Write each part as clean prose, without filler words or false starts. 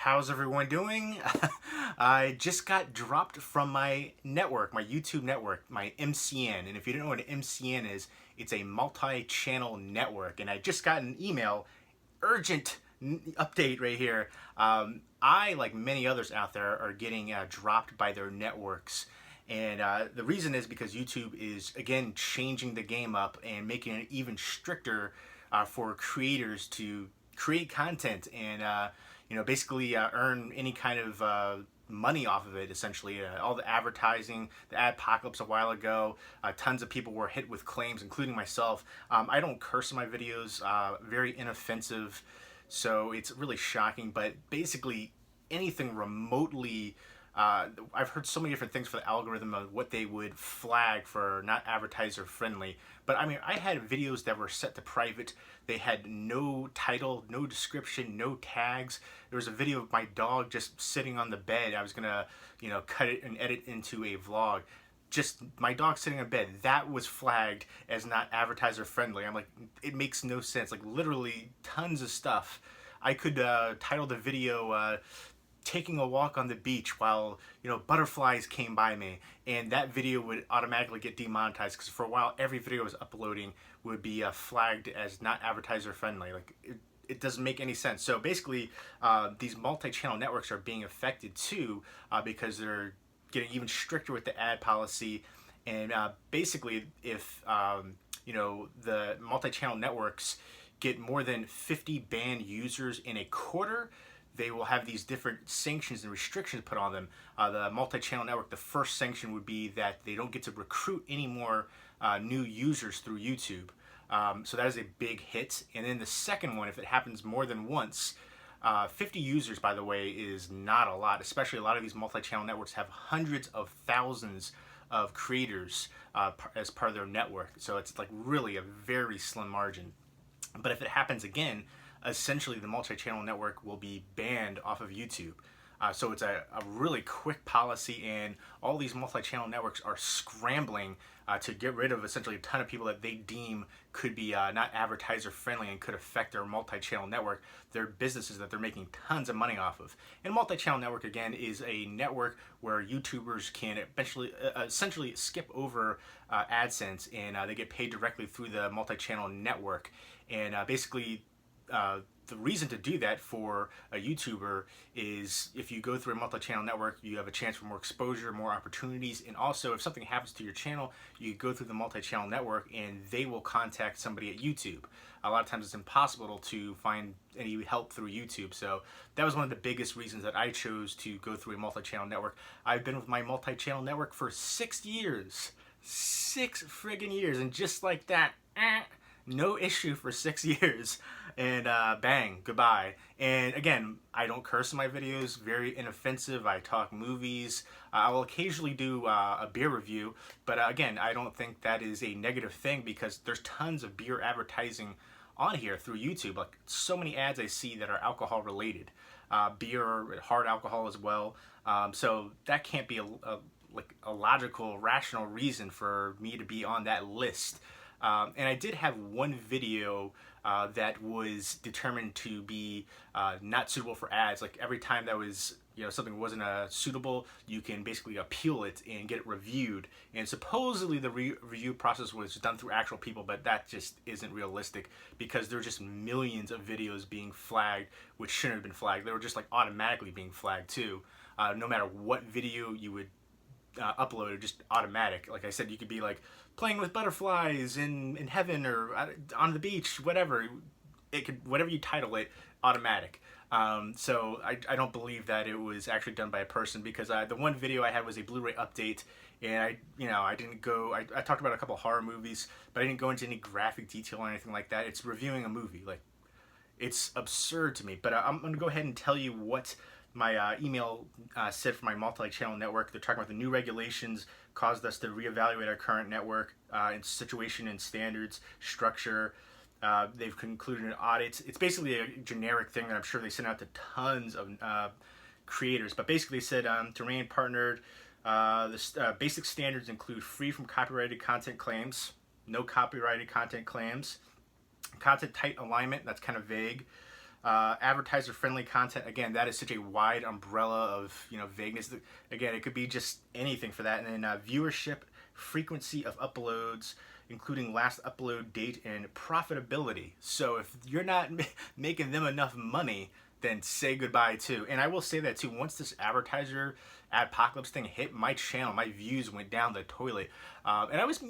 How's everyone doing? I just got dropped from my network, my YouTube network, my MCN. And if you don't know what an MCN is, it's a multi-channel network. And I just got an email, urgent update right here. I, like many others out there, are getting dropped by their networks. And the reason is because YouTube is, again, changing the game up and making it even stricter for creators to create content and basically earn any kind of money off of it. Essentially, all the advertising, the adpocalypse a while ago, tons of people were hit with claims, including myself. I don't curse in my videos, very inoffensive, so it's really shocking. But basically, anything remotely. I've heard so many different things for the algorithm of what they would flag for not advertiser friendly. But I mean, I had videos that were set to private. They had no title, no description, no tags. There was a video of my dog just sitting on the bed. I was gonna, cut it and edit into a vlog. Just my dog sitting in bed. That was flagged as not advertiser friendly. I'm like, it makes no sense. Like literally tons of stuff. I could title the video taking a walk on the beach while butterflies came by me, and that video would automatically get demonetized because for a while every video I was uploading would be flagged as not advertiser friendly. Like it doesn't make any sense. So basically these multi-channel networks are being affected too because they're getting even stricter with the ad policy. And basically if the multi-channel networks get more than 50 banned users in a quarter, they will have these different sanctions and restrictions put on them. The multi-channel network, the first sanction would be that they don't get to recruit any more new users through YouTube. So that is a big hit. And then the second one, if it happens more than once, 50 users, by the way, is not a lot. Especially a lot of these multi-channel networks have hundreds of thousands of creators as part of their network. So it's like really a very slim margin. But if it happens again, essentially the multi-channel network will be banned off of YouTube. So it's a really quick policy, and all these multi-channel networks are scrambling to get rid of essentially a ton of people that they deem could be not advertiser friendly and could affect their multi-channel network, their businesses that they're making tons of money off of. And multi-channel network, again, is a network where YouTubers can eventually, essentially skip over AdSense, and they get paid directly through the multi-channel network. And basically, the reason to do that for a YouTuber is if you go through a multi-channel network, you have a chance for more exposure, more opportunities, and also if something happens to your channel, you go through the multi-channel network and they will contact somebody at YouTube. A lot of times it's impossible to find any help through YouTube, so that was one of the biggest reasons that I chose to go through a multi-channel network. I've been with my multi-channel network for 6 years. 6 friggin' years, and just like that, no issue for 6 years, and bang, goodbye. And again, I don't curse in my videos, very inoffensive. I talk movies. I will occasionally do a beer review, but again, I don't think that is a negative thing because there's tons of beer advertising on here through YouTube. Like so many ads I see that are alcohol related, beer, hard alcohol as well. So that can't be a logical, rational reason for me to be on that list. And I did have one video that was determined to be not suitable for ads. Like every time that was, something wasn't suitable, you can basically appeal it and get it reviewed. And supposedly the review process was done through actual people, but that just isn't realistic because there are just millions of videos being flagged which shouldn't have been flagged. They were just like automatically being flagged too. No matter what video you would uploaded, just automatic. Like I said, you could be like playing with butterflies in heaven or on the beach, whatever. It could, whatever you title it, automatic. So I don't believe that it was actually done by a person because the one video I had was a Blu-ray update, and I didn't go. I talked about a couple horror movies, but I didn't go into any graphic detail or anything like that. It's reviewing a movie. Like it's absurd to me. But I'm gonna go ahead and tell you what my email said for my multi-channel network. They're talking about the new regulations caused us to reevaluate our current network and situation and standards structure. They've concluded an audit. It's basically a generic thing that I'm sure they sent out to tons of creators. But basically they said to remain partnered, the basic standards include free from copyrighted content claims, no copyrighted content claims, content type alignment, that's kind of vague, Advertiser-friendly content, again, that is such a wide umbrella of, vagueness. Again, it could be just anything for that. And then viewership, frequency of uploads, including last upload date, and profitability. So if you're not making them enough money, then say goodbye too. And I will say that too, once this adpocalypse thing hit my channel, my views went down the toilet. And I was,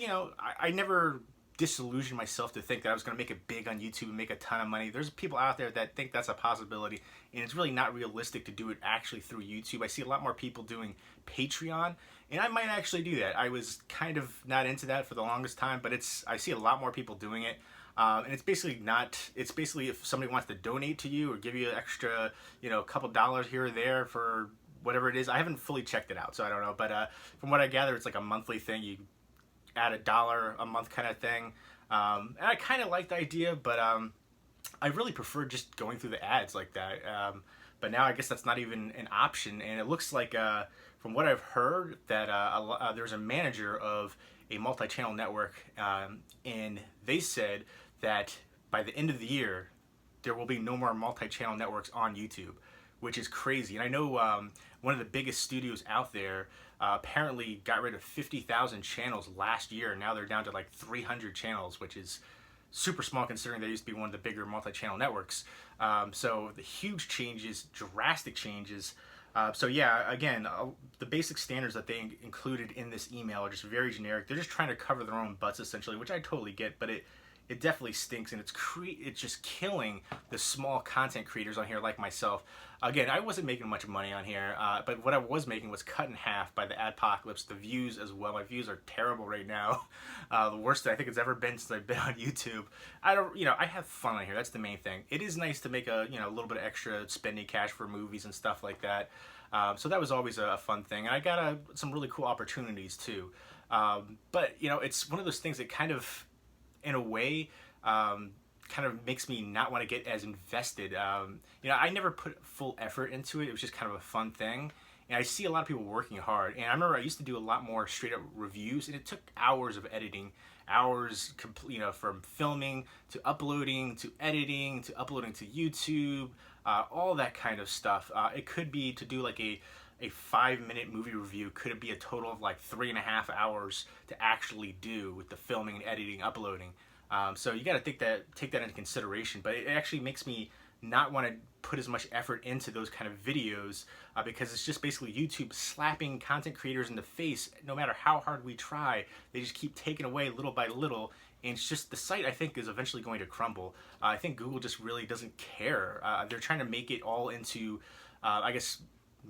I never disillusioned myself to think that I was going to make it big on YouTube and make a ton of money. There's people out there that think that's a possibility, and it's really not realistic to do it actually through YouTube. I see a lot more people doing Patreon, and I might actually do that. I was kind of not into that for the longest time, but I see a lot more people doing it. And it's basically if somebody wants to donate to you or give you an extra, a couple dollars here or there for whatever it is. I haven't fully checked it out, so I don't know. But from what I gather, it's like a monthly thing. You add $1 a month kind of thing. And I kind of like the idea, but I really prefer just going through the ads like that. But now I guess that's not even an option. And it looks like, from what I've heard, that there's a manager of a multi-channel network, and they said that by the end of the year, there will be no more multi-channel networks on YouTube, which is crazy. And I know one of the biggest studios out there apparently got rid of 50,000 channels last year. Now they're down to like 300 channels, which is super small considering they used to be one of the bigger multi-channel networks. So the huge changes, drastic changes. So yeah, again, the basic standards that they included in this email are just very generic. They're just trying to cover their own butts essentially, which I totally get, but it definitely stinks, and it's just killing the small content creators on here like myself. Again, I wasn't making much money on here, but what I was making was cut in half by the adpocalypse. The views as well. My views are terrible right now. The worst that I think it's ever been since I've been on YouTube. I have fun on here. That's the main thing. It is nice to make a little bit of extra spending cash for movies and stuff like that. So that was always a fun thing. And I got some really cool opportunities too. But it's one of those things that kind of, in a way, kind of makes me not want to get as invested. I never put full effort into it. It was just kind of a fun thing. And I see a lot of people working hard. And I remember I used to do a lot more straight up reviews, and it took hours of editing, hours, from filming to uploading to editing to uploading to YouTube, all that kind of stuff. It could be to do like a 5-minute movie review. Could it be a total of like 3.5 hours to actually do with the filming and editing, uploading? So you got to take that into consideration. But it actually makes me not want to put as much effort into those kind of videos because it's just basically YouTube slapping content creators in the face. No matter how hard we try, they just keep taking away little by little. And it's just, the site, I think, is eventually going to crumble. I think Google just really doesn't care. They're trying to make it all into, I guess,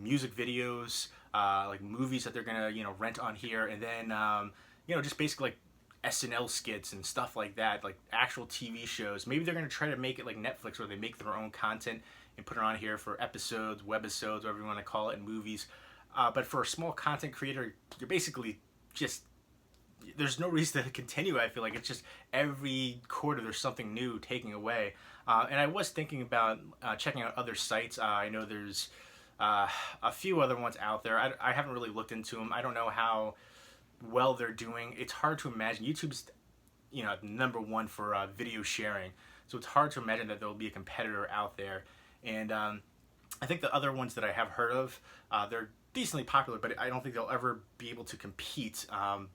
music videos, like movies that they're gonna rent on here, and then just basically like SNL skits and stuff like that, like actual TV shows. Maybe they're gonna try to make it like Netflix, where they make their own content and put it on here for episodes, webisodes, whatever you want to call it, and movies. But for a small content creator, you're basically just, there's no reason to continue. I feel like it's just every quarter there's something new taking away. And I was thinking about checking out other sites. I know there's a few other ones out there. I haven't really looked into them. I don't know how well they're doing. It's hard to imagine. YouTube's number one for video sharing, so it's hard to imagine that there will be a competitor out there. And I think the other ones that I have heard of, they're decently popular, but I don't think they'll ever be able to compete.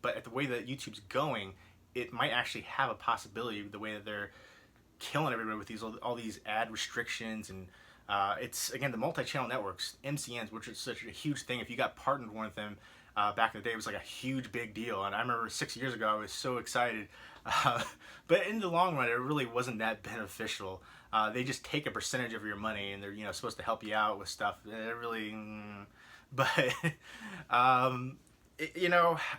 But at the way that YouTube's going, it might actually have a possibility, the way that they're killing everybody with all these ad restrictions. And it's, again, the multi-channel networks, MCNs, which is such a huge thing. If you got partnered with one of them back in the day, it was like a huge big deal. And I remember 6 years ago, I was so excited. But in the long run, it really wasn't that beneficial. They just take a percentage of your money, and they're supposed to help you out with stuff. It really, but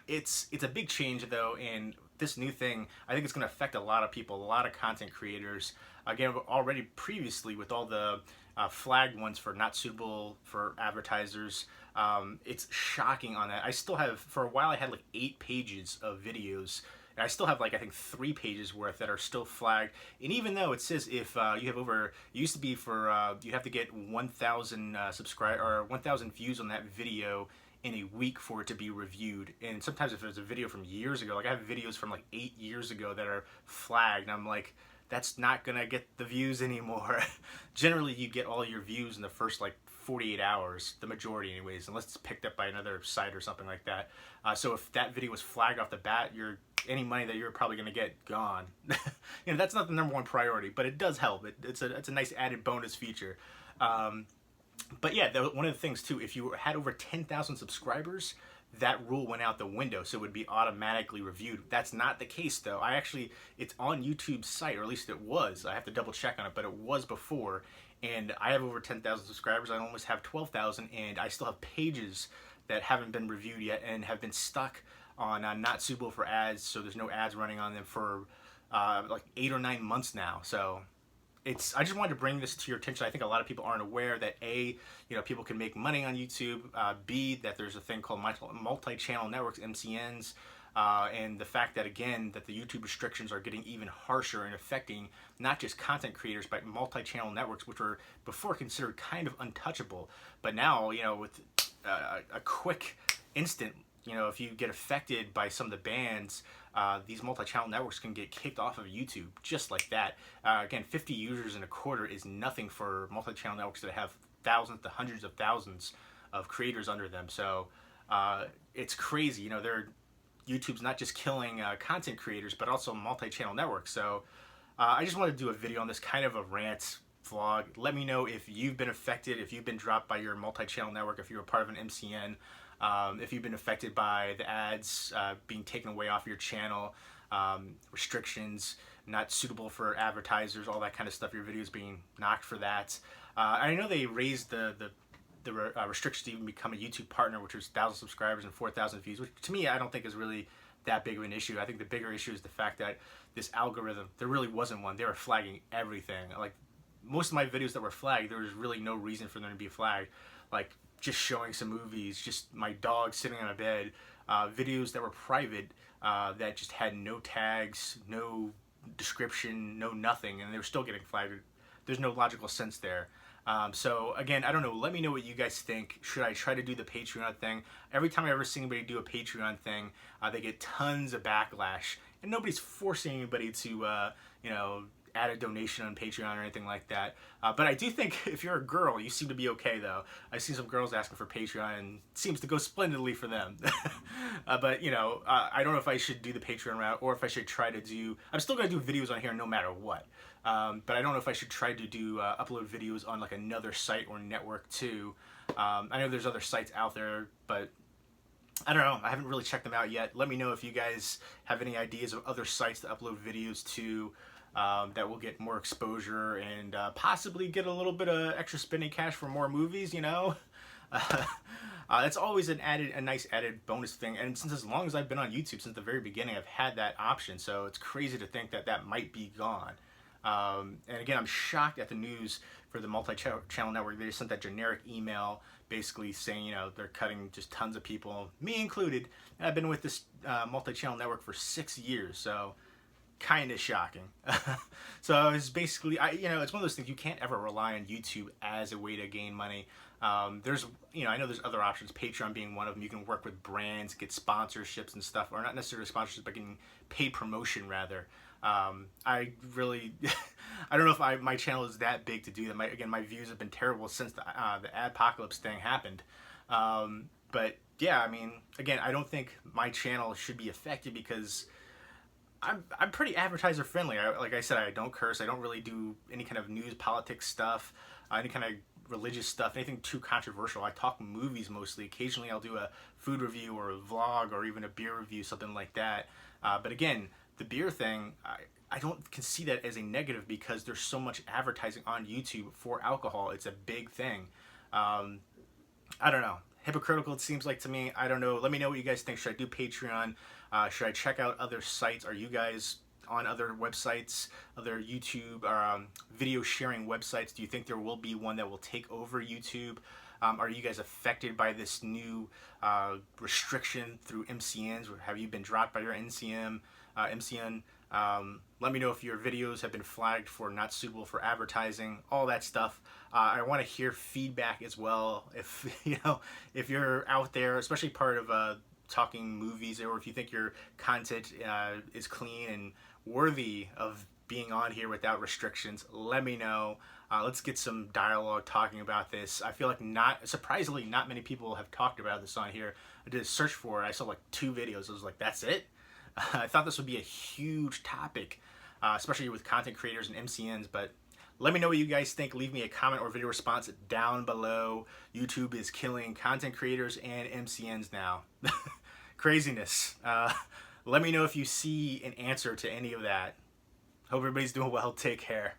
it's a big change though, and this new thing, I think it's going to affect a lot of people, a lot of content creators. Again, already previously with all the flagged ones for not suitable for advertisers, it's shocking on that. I still have, for a while I had like 8 pages of videos, and I still have like, I think 3 pages worth that are still flagged. And even though it says if you have over, it used to be for, you have to get 1,000 subscribe or 1,000 views on that video in a week for it to be reviewed. And sometimes if there's a video from years ago, like I have videos from like 8 years ago that are flagged, and I'm like, that's not gonna get the views anymore. Generally, you get all your views in the first like 48 hours, the majority anyways, unless it's picked up by another site or something like that. So if that video was flagged off the bat, any money that you're probably going to get gone. That's not the #1 priority, but it does help. It's a nice added bonus feature. But yeah, one of the things too, if you had over 10,000 subscribers, that rule went out the window, so it would be automatically reviewed. That's not the case though. It's on YouTube's site, or at least it was. I have to double check on it, but it was before. And I have over 10,000 subscribers. I almost have 12,000, and I still have pages that haven't been reviewed yet and have been stuck on not suitable for ads. So there's no ads running on them for like 8 or 9 months now. So I just wanted to bring this to your attention. I think a lot of people aren't aware that A, people can make money on YouTube. B, that there's a thing called multi-channel networks, MCNs. And the fact that, again, that the YouTube restrictions are getting even harsher and affecting not just content creators, but multi-channel networks, which were before considered kind of untouchable. But now, with a quick instant, if you get affected by some of the bans, these multi-channel networks can get kicked off of YouTube just like that. Again, 50 users in a quarter is nothing for multi-channel networks that have thousands to hundreds of thousands of creators under them. So it's crazy. YouTube's not just killing content creators, but also multi-channel networks. So I just wanted to do a video on this, kind of a rant vlog. Let me know if you've been affected, if you've been dropped by your multi-channel network, if you're a part of an MCN, if you've been affected by the ads being taken away off your channel, restrictions, not suitable for advertisers, all that kind of stuff, your videos being knocked for that. I know they raised the restrictions to even become a YouTube partner, which was 1,000 subscribers and 4,000 views, which to me I don't think is really that big of an issue. I think the bigger issue is the fact that this algorithm, there really wasn't one. They were flagging everything. Like most of my videos that were flagged, there was really no reason for them to be flagged. Like just showing some movies, just my dog sitting on a bed, videos that were private that just had no tags, no description, no nothing, and they were still getting flagged. There's no logical sense there. So again, I don't know. Let me know what you guys think. Should I try to do the Patreon thing? Every time I ever see anybody do a Patreon thing, they get tons of backlash, and nobody's forcing anybody to, add a donation on Patreon or anything like that. But I do think if you're a girl, you seem to be okay though. I've seen some girls asking for Patreon, and it seems to go splendidly for them. But I don't know if I should do the Patreon route or if I should try to do. I'm still gonna do videos on here no matter what. But I don't know if I should try to do upload videos on like another site or network too. I know there's other sites out there, but I don't know. I haven't really checked them out yet. Let me know if you guys have any ideas of other sites to upload videos to that will get more exposure and possibly get a little bit of extra spending cash for more movies. It's always a nice added bonus thing. And since as long as I've been on YouTube since the very beginning, I've had that option. So it's crazy to think that that might be gone. And again, I'm shocked at the news for the multi-channel network. They just sent that generic email basically saying, they're cutting just tons of people, me included. And I've been with this multi-channel network for 6 years, so kind of shocking. So it's basically, it's one of those things, you can't ever rely on YouTube as a way to gain money. I know there's other options, Patreon being one of them. You can work with brands, get sponsorships and stuff, or not necessarily sponsorships, but getting paid promotion rather. I really, I don't know if my channel is that big to do that. My views have been terrible since the adpocalypse thing happened. But yeah, again, I don't think my channel should be affected because I'm pretty advertiser friendly. Like I said, I don't curse. I don't really do any kind of news, politics stuff, any kind of religious stuff, anything too controversial. I talk movies mostly. Occasionally I'll do a food review or a vlog or even a beer review, something like that. But again, the beer thing, I don't see that as a negative because there's so much advertising on YouTube for alcohol. It's a big thing. I don't know. Hypocritical it seems like to me. I don't know. Let me know what you guys think. Should I do Patreon? Should I check out other sites? Are you guys on other websites, other YouTube video sharing websites? Do you think there will be one that will take over YouTube? Are you guys affected by this new restriction through MCNs? Or have you been dropped by your MCN? Let me know if your videos have been flagged for not suitable for advertising, all that stuff. I want to hear feedback as well. If you're out there, especially part of talking movies, or if you think your content is clean and worthy of being on here without restrictions. Let me know. Let's get some dialogue talking about this. I feel like surprisingly, not many people have talked about this on here. I did a search for it. I saw like 2 videos. I was like, that's it? I thought this would be a huge topic, especially with content creators and MCNs, but let me know what you guys think. Leave me a comment or video response down below. YouTube is killing content creators and MCNs now. Craziness. Let me know if you see an answer to any of that. Hope everybody's doing well. Take care.